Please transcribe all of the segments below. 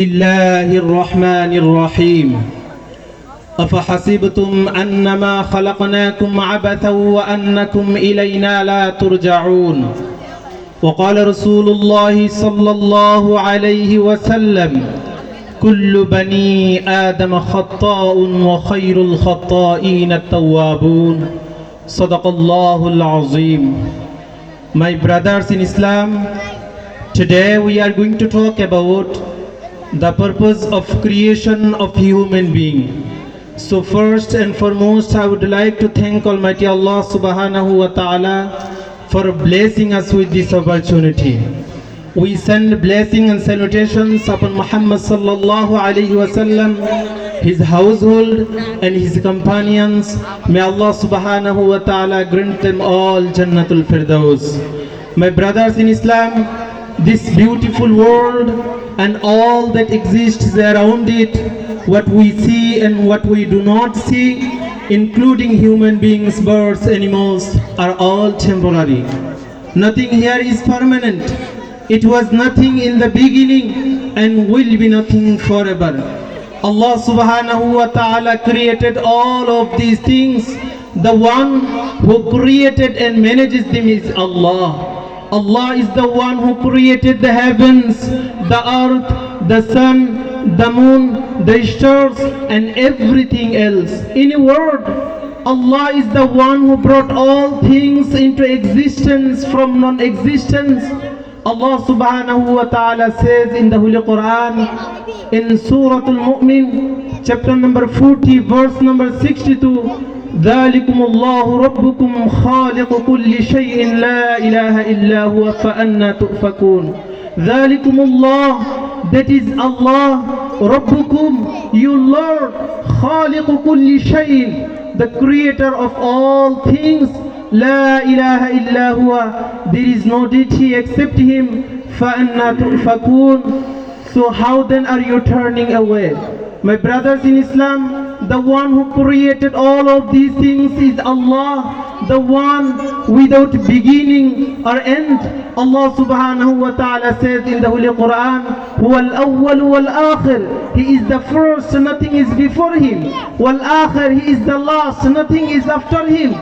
الله الرحمن الرحيم أفحسبتم أنما خلقناكم عبثا وأنكم إلينا لا ترجعون وقال رسول الله صلى الله عليه وسلم كل بني آدم خطاء وخير الخطائين التوابون صدق الله العظيم. My brothers in Islam, today we are going to talk about the purpose of creation of human being. So first and foremost, I would like to thank Almighty Allah subhanahu wa ta'ala for blessing us with this opportunity. We send blessing and salutations upon Muhammad sallallahu alayhi wa sallam, his household and his companions. May Allah subhanahu wa ta'ala grant them all Jannatul Firdaus. My brothers in Islam, this beautiful world and all that exists around it, what we see and what we do not see, including human beings, birds, animals, are all temporary. Nothing here is permanent. It was nothing in the beginning and will be nothing forever. Allah subhanahu wa ta'ala created all of these things. The one who created and manages them is Allah. Allah is the one who created the heavens, the earth, the sun, the moon, the stars and everything else. In a word, Allah is the one who brought all things into existence from non-existence. Allah subhanahu wa ta'ala says in the Holy Quran, in Surah Al-Mu'min, chapter number 40, verse number 62, ذلكم الله ربكم خالق كل شيء لا إله إلا هو فأنا تؤفكون. ذلكم الله, that is Allah, ربكم, you Lord, خالق كل شيء, the creator of all things, لا إله إلا هو, there is no deity except him, فأنا تؤفكون. So how then are you turning away? My brothers in Islam, the one who created all of these things is Allah, the one without beginning or end. Allah subhanahu wa ta'ala says in the Holy Quran, هو الأول والآخر, he is the first, nothing is before him. والآخر, he is the last, nothing is after him.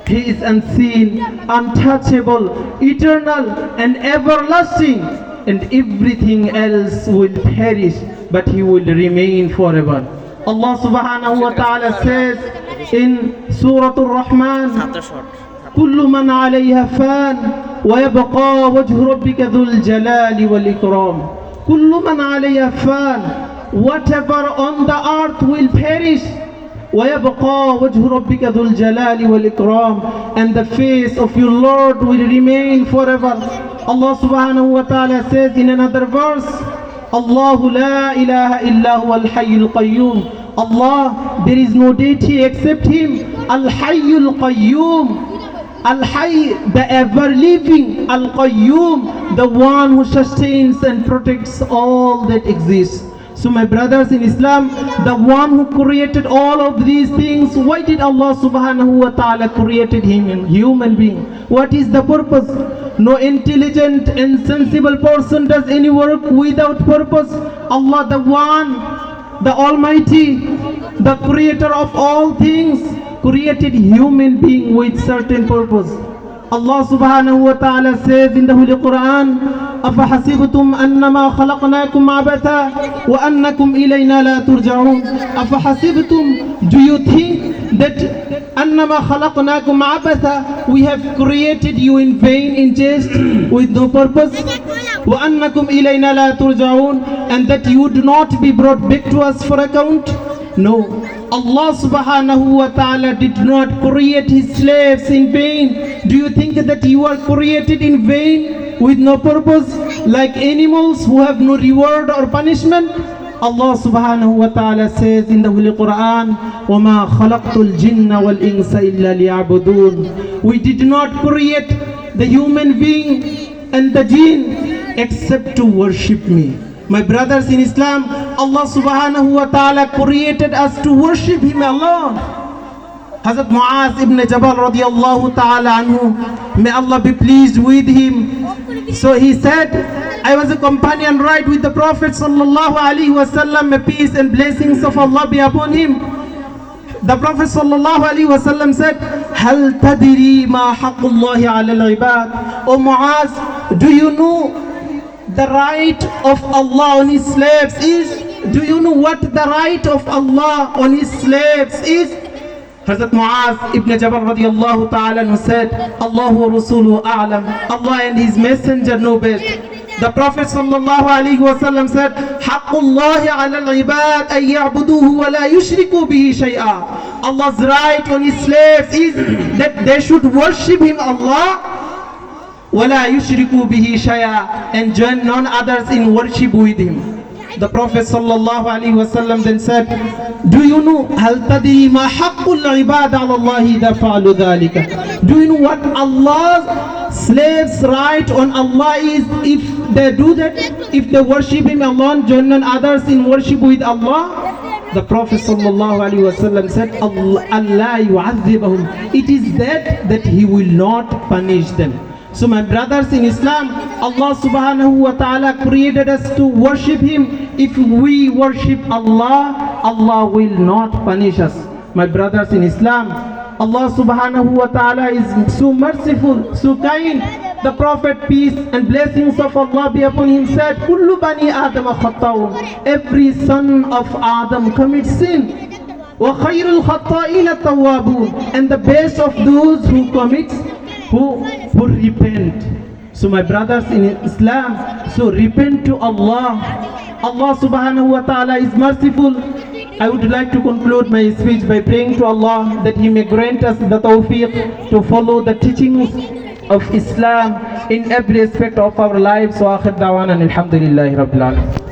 He is unseen, untouchable, eternal and everlasting, and everything else will perish, but he will remain forever. Allah subhanahu wa ta'ala says in Surah Al-Rahman, كل من عليها فان ويبقى وجه ربك ذو الجلال والإكرام. كل من عليها فان, whatever on the earth will perish. ويبقى وجه ربك ذو الجلال والإكرام, and the face of your Lord will remain forever. Allah subhanahu wa ta'ala says in another verse, Allahu la ilaha illa huwa al-hayyul qayyum. Allah, there is no deity except him. Al-hayyul qayyum, al-hayy, the ever-living, al-qayyum, the one who sustains and protects all that exists. So my brothers in Islam, the one who created all of these things, why did Allah subhanahu wa ta'ala created him in human being? What is the purpose? No intelligent and sensible person does any work without purpose. Allah, the one, the Almighty, the creator of all things, created human being with certain purpose. Allah subhanahu wa ta'ala says in the Holy Quran, أفحسبتم أنما خلقناكم عبثا وأنكم إلينا لا ترجعون. أفحسبتم, do you think that أنما خلقناكم عبثا, we have created you in vain, in jest, with no purpose? وأنكم إلينا لا ترجعون, and that you would not be brought back to us for account? No. Allah subhanahu wa ta'ala did not create his slaves in vain. Do you think that you are created in vain with no purpose, like animals who have no reward or punishment? Allah subhanahu wa ta'ala says in the Holy Quran, وَمَا خَلَقْتُ الْجِنَّ وَالْإِنسَ إِلَّا لِيَعْبُدُونَ. We did not create the human being and the jinn except to worship me. My brothers in Islam, Allah subhanahu wa ta'ala created us to worship him alone. Hazrat Muaz ibn Jabal radiallahu ta'ala anhu, may Allah be pleased with him. So he said, I was a companion ride with the Prophet sallallahu alaihi wasallam, may peace and blessings of Allah be upon him. The Prophet sallallahu alaihi wasallam said, Hal tadiri ma haqqullahi ala al-ibad. O Muaz, do you know the right of Allah on his slaves is? Do you know what the right of Allah on his slaves is? Hazrat Muaz ibn Jabal radiallahu ta'ala anhu said, Allahu wa rasuluhu a'lam. Allah and his messenger know best. The Prophet sallallahu alaihi wasallam said, Haqqullahi ala al-ibad an ya'buduhu wa la yushriku bihi shay'a. Allah's right on his slaves is that they should worship him, Allah, wa la yushriku bihi shay'a, and join none others in worship with him. The Prophet sallallahu alaihi wasallam then said, do you know hal tadri ma haqqul ibad ala Allah idha fa'alu dhalika? Do you know what Allah's slaves' right on Allah is if they do that, if they worship him alone, join none others in worship with Allah? The Prophet sallallahu alaihi wasallam said, Allah yu'adhibahum. It is that he will not punish them. So my brothers in Islam, Allah subhanahu wa ta'ala created us to worship him. If we worship Allah, Allah will not punish us. My brothers in Islam, Allah subhanahu wa ta'ala is so merciful, so kind. The Prophet, peace and blessings of Allah be upon him, said, Kullu bani Adam khata'un. Every son of Adam commits sin. Wa khayrul khata'ina tawwabun. And the best of those who commits, who repent. So my brothers in Islam, so repent to Allah. Allah subhanahu wa ta'ala is merciful. I would like to conclude my speech by praying to Allah that He may grant us the tawfiq to follow the teachings of Islam in every aspect of our lives. Wa akhir da'wana alhamdulillahi rabbil alamin.